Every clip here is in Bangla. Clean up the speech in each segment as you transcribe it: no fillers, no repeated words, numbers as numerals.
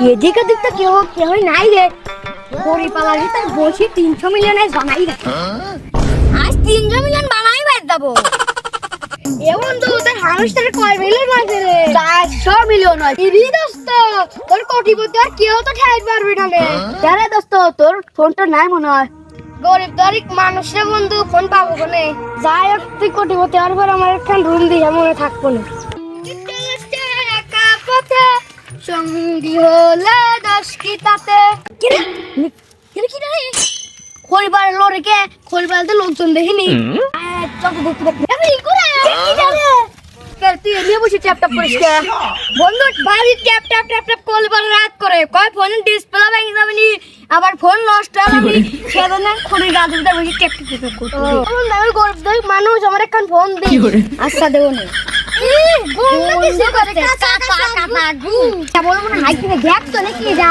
এদিকে দিকটা কেউ নাই রে। পরিপালারি তার বসি 300 মিলিয়নের বানাই রাখে। আজ 300 মিলিয়ন বানাই বাইর দেবো। এমন তো তোর হামস্টার কয় মিলিয়ন আছে রে? 400 মিলিয়ন হয়। ইরি দোস্ত, তোর কোটিপতি আর কেউ তো ঠাই পারবে না রে। আরে দোস্ত, তোর ফোনটা নাই মনে হয়। গরিব গরিব মানুষের বন্ধু ফোন পাবো কোনে? যাই হোক, তুই কোটিপতি আর পর আমার একখান রুম দিয়ে মনে থাকবো না। সঙ্গী হলে 10 কি তাতে। খরিবার লড়কে খরিবারতে লোকজন দেখিনি। তুই এমনি বসে ট্যাপ ট্যাপ করিস কে? বন্ধু বাড়ি ট্যাপ ট্যাপ ট্যাপ ট্যাপ করবার রাত করে কয় ফোনের ডিসপ্লে ভেঙে যাবে নি, আবার ফোন নষ্ট হয়ে যাবে সেজন্য খড়ি গাছের ভিতরে বসে ট্যাপ ট্যাপ ট্যাপ করতে। আমি গরিব মানুষ, আমার একখান ফোন দে। আচ্ছা দেবো না। বলবো না হাই কিনে দেখ তো নাকি যা।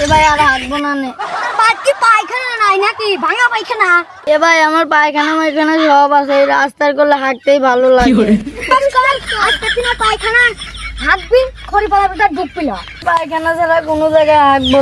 এবার আর হাঁটবো না। পায়খানা নাই নাকি? ভাঙা পায়খানা? এবার আমার পায়খানা মাইখানা সব আছে, রাস্তার করলে হাঁটতেই ভালো লাগে। পায়খানা হাঁটবি খড়ি পালা ডুব পিলা, পায়খানা ছাড়া কোনো জায়গায় হাঁটবো।